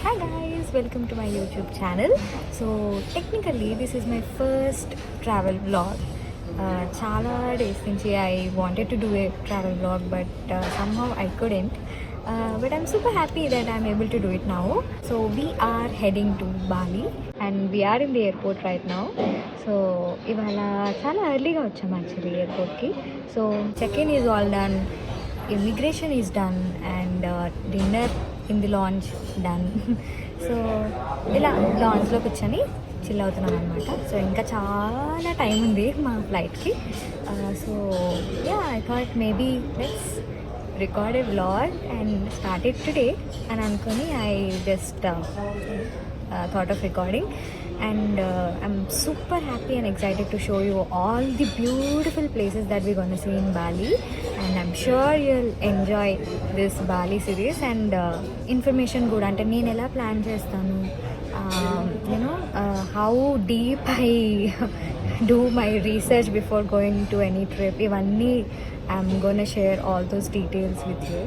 Hi guys, welcome to my YouTube channel. So technically this is my first travel vlog. Chala days nunchi I wanted to do a travel vlog but somehow I couldn't. But I'm super happy that I'm able to do it now. So we are heading to Bali and we are in the airport right now. So ivala chala early ga vacham actually airport ki. So check-in is all done, immigration is done and dinner in the launch done. So ఇలా లాంచ్లో కూర్చొని chill అవుతున్నాం అనమాట. So ఇంకా చాలా time ఉంది మా ఫ్లైట్కి. So ya I thought maybe let's record a vlog and start it today అని అనుకొని I just thought of recording and I'm super happy and excited to show you all the beautiful places that we're going to see in Bali, and I'm sure you'll enjoy this Bali series and information good ante nenu ela plan chestanu, how deep I do my research before going to any trip. Ivanni I'm going to share all those details with you.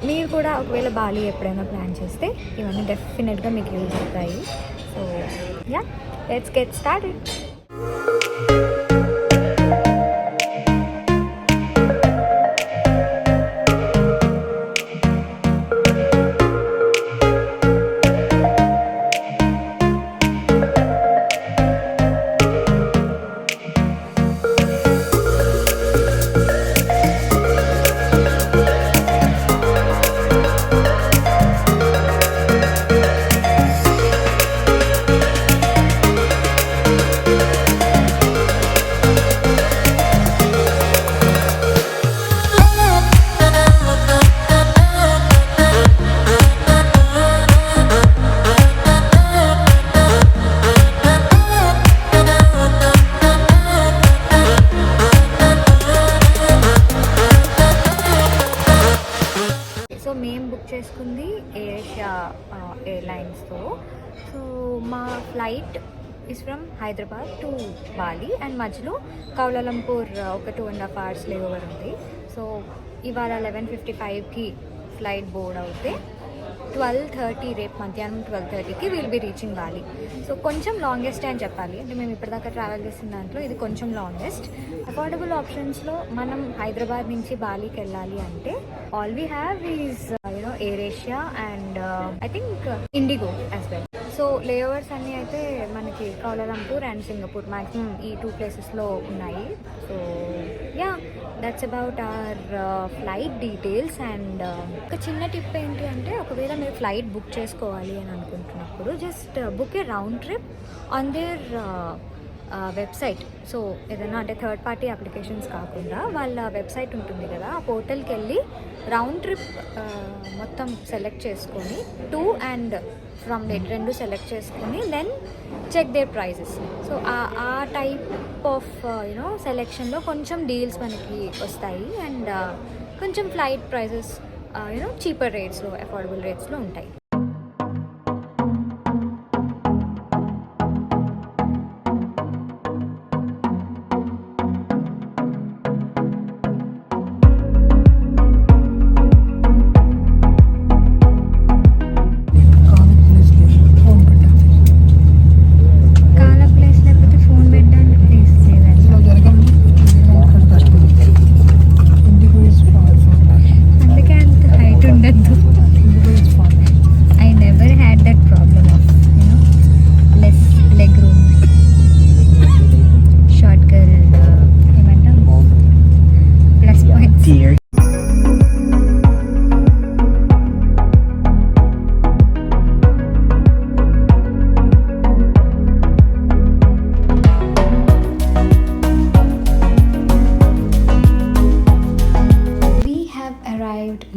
మీరు కూడా ఒకవేళ Bali ఎప్పుడైనా plan చేస్తే ఇవన్నీ డెఫినెట్గా మీకు use అవుతాయి. So yeah, let's get started. మేము బుక్ చేసుకుంది ఎయిర్ ఏషియా ఎయిర్లైన్స్తో. సో మా flight is from Hyderabad to Bali and మధ్యలో కౌలాలంపూర్ ఒక 2.5 hours లేఓవర్ ఉంది. సో ఇవాళ 11:55కి ఫ్లైట్ బోర్డ్ అవుతే 12:30 రేపు మధ్యాహ్నం 12:30కి will be reaching Bali. So కొంచెం లాంగెస్ట్ అని చెప్పాలి, అంటే మేము ఇప్పటిదాకా ట్రావెల్ చేసిన దాంట్లో ఇది కొంచెం లాంగెస్ట్. అఫోర్డబుల్ ఆప్షన్స్లో మనం హైదరాబాద్ నుంచి బాలీకి వెళ్ళాలి అంటే all we have is Air Asia and I think IndiGo as well. So layovers అన్నీ అయితే మనకి కౌలాలంపూర్ అండ్ సింగపూర్ మ్యాక్సిమం ఈ 2 ప్లేసెస్లో ఉన్నాయి. So yeah, that's about our flight details. And ఒక చిన్న టిప్ ఏంటి అంటే, ఒకవేళ మీరు ఫ్లైట్ బుక్ చేసుకోవాలి అని అనుకుంటున్నప్పుడు just book a round trip on their website. So ఏదైనా అంటే థర్డ్ పార్టీ అప్లికేషన్స్ కాకుండా వాళ్ళ వెబ్సైట్ ఉంటుంది కదా, ఆ పోర్టల్కి వెళ్ళి రౌండ్ ట్రిప్ మొత్తం సెలెక్ట్ చేసుకొని 2 and ఫ్రమ్ డేట్ 2 సెలెక్ట్ చేసుకొని then check there prices. So ఆ టైప్ ఆఫ్ సెలెక్షన్లో కొంచెం డీల్స్ మనకి వస్తాయి అండ్ కొంచెం ఫ్లైట్ ప్రైజెస్ చీపర్ రేట్స్లో, అఫోర్డబుల్ రేట్స్లో ఉంటాయి.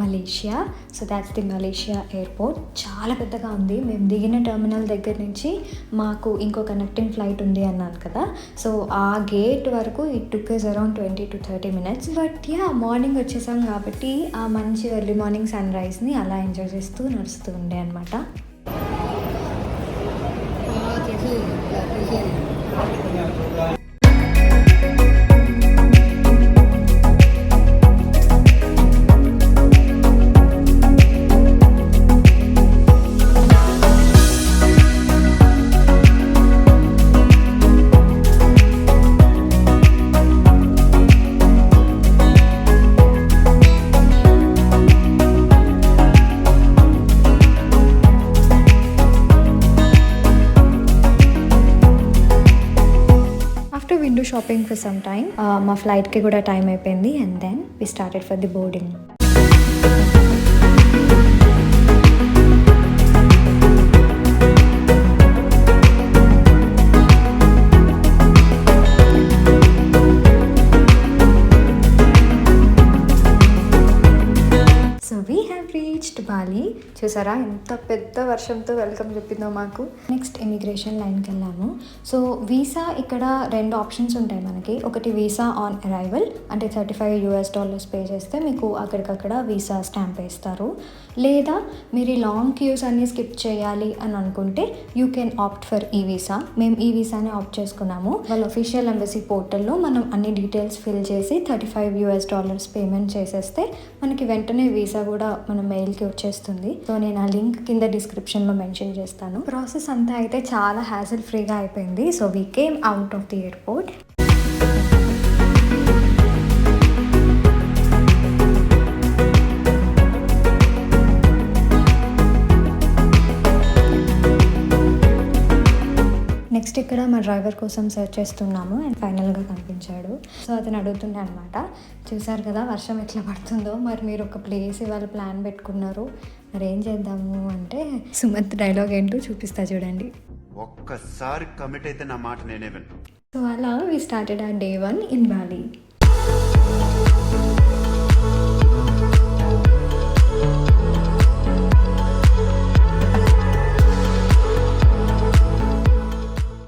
Malaysia. So that's the Malaysia airport. చాలా పెద్దగా ఉంది. మేము దిగిన టెర్మినల్ దగ్గర నుంచి మాకు ఇంకో కనెక్టింగ్ ఫ్లైట్ ఉంది అన్నాను కదా, సో ఆ గేట్ వరకు it took us around 20 to 30 minutes. But yeah, morning వచ్చేసాం కాబట్టి ఆ మంచి ఎర్లీ మార్నింగ్ సన్ రైజ్ని అలా ఎంజాయ్ చేస్తూ నడుస్తూ ఉండే అనమాట. Shopping for some time. మా ఫ్లైట్కి కూడా టైం అయిపోయింది and then we started for the boarding. Bali చూసారా ఎంత పెద్ద వర్షంతో వెల్కమ్ చెప్పిందో మాకు. నెక్స్ట్ ఇమిగ్రేషన్ లైన్కి వెళ్ళాము. సో వీసా ఇక్కడ 2 ఆప్షన్స్ ఉంటాయి మనకి. ఒకటి వీసా ఆన్ అరైవల్, అంటే $35 పే చేస్తే మీకు అక్కడికక్కడ వీసా స్టాంప్ వేస్తారు. లేదా మీరు ఈ లాంగ్ క్యూస్ అన్ని స్కిప్ చేయాలి అని అనుకుంటే యూ కెన్ ఆప్ట్ ఫర్ ఈ వీసా. మేము ఈ వీసాని ఆప్ట్ చేసుకున్నాము. వాళ్ళ అఫీషియల్ ఎంబసీ పోర్టల్లో మనం అన్ని డీటెయిల్స్ ఫిల్ చేసి $35 పేమెంట్ చేసేస్తే మనకి వెంటనే వీసా కూడా మన మెయిల్కి వచ్చేస్తుంది. సో నేను ఆ లింక్ కింద డిస్క్రిప్షన్లో మెన్షన్ చేస్తాను. ప్రాసెస్ అంతా అయితే చాలా హ్యాసిల్ ఫ్రీగా అయిపోయింది. So we came out of the airport. Next ఇక్కడ మా డ్రైవర్ కోసం సెర్చ్ చేస్తున్నాము అండ్ ఫైనల్గా కనిపించాడు. సో అతను అడుగుతుండే అనమాట, చూసారు కదా వర్షం ఎట్లా పడుతుందో, మరి మీరు ఒక ప్లేస్ ఇవాళ ప్లాన్ పెట్టుకున్నారు, మరి ఏం చేద్దాము అంటే సుమంత్ డైలాగ్ ఏంటో చూపిస్తా చూడండి. ఒక్కసారి కమిట్ అయితే నా మాట నేనే విను. సో అలా వి స్టార్టెడ్ ఆ Day 1 ఇన్ బాలి.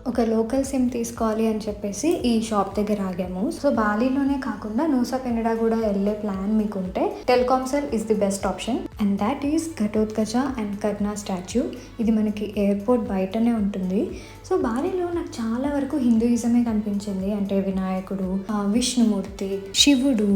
ఒక లోకల్ సిమ్ తీసుకోవాలి అని చెప్పేసి ఈ షాప్ దగ్గర ఆగాము. సో బాలీలోనే కాకుండా నూసా పెనిడా కూడా వెళ్ళే ప్లాన్ మీకుంటే Telkomsel is the best option and that is Ghatotkacha and Karna statue. ఇది మనకి ఎయిర్పోర్ట్ బయటనే ఉంటుంది. సో బాలీలో నాకు చాలా వరకు హిందూయిజమే కనిపించింది. అంటే వినాయకుడు, విష్ణుమూర్తి, శివుడు,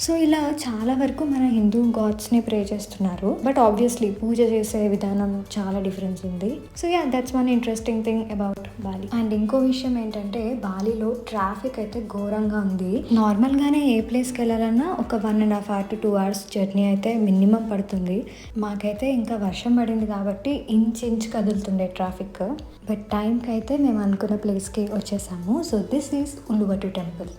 సో ఇలా చాలా వరకు మన హిందూ గాడ్స్ని ప్రే చేస్తున్నారు. బట్ ఆబ్వియస్లీ పూజ చేసే విధానం చాలా డిఫరెన్స్ ఉంది. So yeah, that's one interesting thing about Bali. And ఇంకో విషయం ఏంటంటే బాలీలో ట్రాఫిక్ అయితే ఘోరంగా ఉంది. నార్మల్గానే ఏ ప్లేస్కి వెళ్ళాలన్నా ఒక 1.5 hours to 2 hours జర్నీ అయితే మినిమం పడుతుంది. మాకైతే ఇంకా వర్షం పడింది కాబట్టి ఇంచ్ కదులుతుండే ట్రాఫిక్. బట్ టైంకి అయితే మేము అనుకున్న ప్లేస్కి వచ్చేసాము. So this is Uluwatu temple.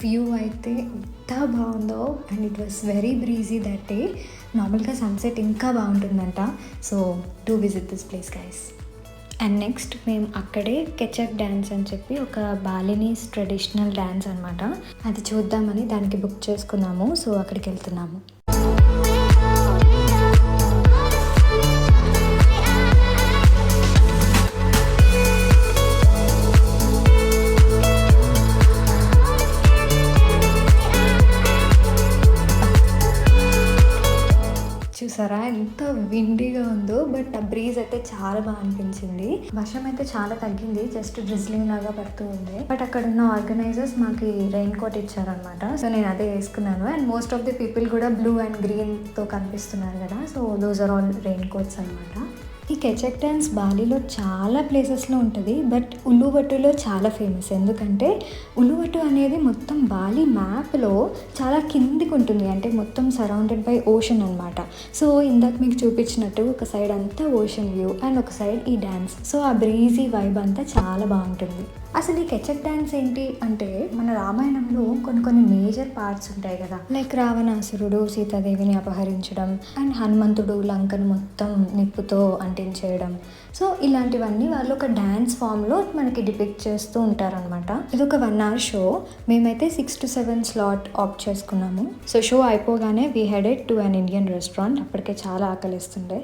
View అయితే ఎంత బాగుందో and it was very breezy that day. నార్మల్గా సన్సెట్ ఇంకా బాగుంటుందంట. So do visit this place guys. And next మేము అక్కడే కెచక్ డ్యాన్స్ అని చెప్పి ఒక బాలినీస్ ట్రెడిషనల్ డ్యాన్స్ అనమాట, అది చూద్దామని దానికి బుక్ చేసుకున్నాము. సో అక్కడికి వెళ్తున్నాము. చూసారా ఎంత విండీగా ఉందో, బట్ ఆ బ్రీజ్ అయితే చాలా బాగా అనిపించింది. వర్షం అయితే చాలా తగ్గింది, జస్ట్ డ్రిజ్లింగ్ లాగా పడుతూ ఉంది. బట్ అక్కడ ఉన్న ఆర్గనైజర్స్ మాకు రెయిన్ కోట్ ఇచ్చారనమాట. సో నేను అదే వేసుకున్నాను. And most of the people కూడా బ్లూ అండ్ గ్రీన్తో కనిపిస్తున్నారు కదా. So those are all raincoats అనమాట. ఈ కెచక్ డ్యాన్స్ బాలీలో చాలా ప్లేసెస్లో ఉంటుంది, బట్ ఉలువటులో చాలా ఫేమస్. ఎందుకంటే ఉలువటు అనేది మొత్తం బాలీ మ్యాప్లో చాలా కిందికి ఉంటుంది, అంటే మొత్తం సరౌండెడ్ బై ఓషన్ అనమాట. సో ఇందాక మీకు చూపించినట్టు ఒక సైడ్ అంతా ఓషన్ వ్యూ అండ్ ఒక సైడ్ ఈ డ్యాన్స్. సో ఆ బ్రీజీ వైబ్ అంతా చాలా బాగుంటుంది. అసలు ఈ కెచక్ డ్యాన్స్ ఏంటి అంటే మన రామాయణంలో కొన్ని మేజర్ పార్ట్స్ ఉంటాయి కదా, లైక్ రావణాసురుడు సీతాదేవిని అపహరించడం అండ్ హనుమంతుడు లంకను మొత్తం నిప్పుతో అంటించేయడం. సో ఇలాంటివన్నీ వాళ్ళు ఒక డ్యాన్స్ ఫామ్లో మనకి డిపిక్ట్ చేస్తూ ఉంటారనమాట. ఇది ఒక 1 hour షో. మేమైతే 6 to 7 slot ఆప్ట్ చేసుకున్నాము. సో షో అయిపోగానే we headed to an Indian restaurant. అప్పటికే చాలా ఆకలిస్తుండే.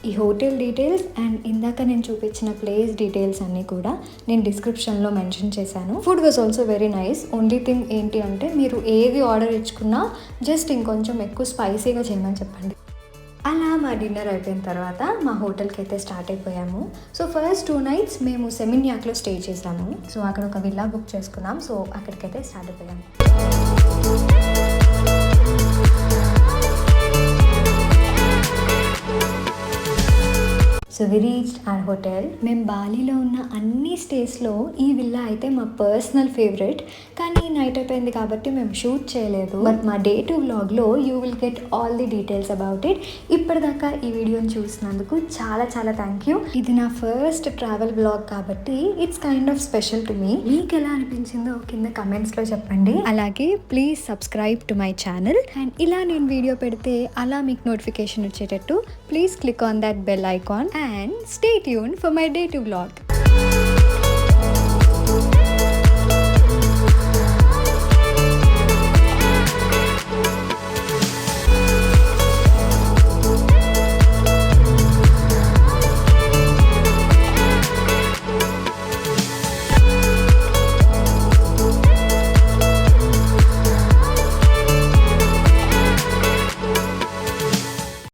ఈ హోటల్ డీటెయిల్స్ అండ్ ఇందాక నేను చూపించిన ప్లేస్ డీటెయిల్స్ అన్నీ కూడా నేను డిస్క్రిప్షన్లో మెన్షన్ చేశాను. Food was also very nice. Only thing ఏంటి అంటే మీరు ఏది ఆర్డర్ ఇచ్చుకున్నా జస్ట్ ఇంకొంచెం ఎక్కువ స్పైసీగా చేయమని చెప్పండి. అలా మా డిన్నర్ అయిపోయిన తర్వాత మా హోటల్కి అయితే స్టార్ట్ అయిపోయాము. సో ఫస్ట్ 2 nights మేము సెమిన్యాక్లో స్టే చేసాము. సో అక్కడ ఒక విల్లా బుక్ చేసుకున్నాం. సో అక్కడికైతే స్టార్ట్ అయిపోయాము. So we reached our hotel. మేము బాలీలో ఉన్న అన్ని స్టేస్లో ఈ విల్లా అయితే మా పర్సనల్ ఫేవరెట్. కానీ నైట్ అయిపోయింది కాబట్టి మేము షూట్ చేయలేదు. బట్ మా డే 2 వ్లాగ్లో you will get all the details about it. ఇప్పటిదాకా ఈ వీడియోని చూసినందుకు చాలా చాలా థ్యాంక్ యూ. ఇది నా ఫస్ట్ ట్రావెల్ వ్లాగ్ కాబట్టి it's kind of special to me. మీకు ఎలా అనిపించిందో కింద కమెంట్స్లో చెప్పండి. అలాగే please subscribe to my channel. And ఇలా నేను వీడియో పెడితే అలా మీకు నోటిఫికేషన్ వచ్చేటట్టు please click on that bell icon and stay tuned for my day 2 vlog.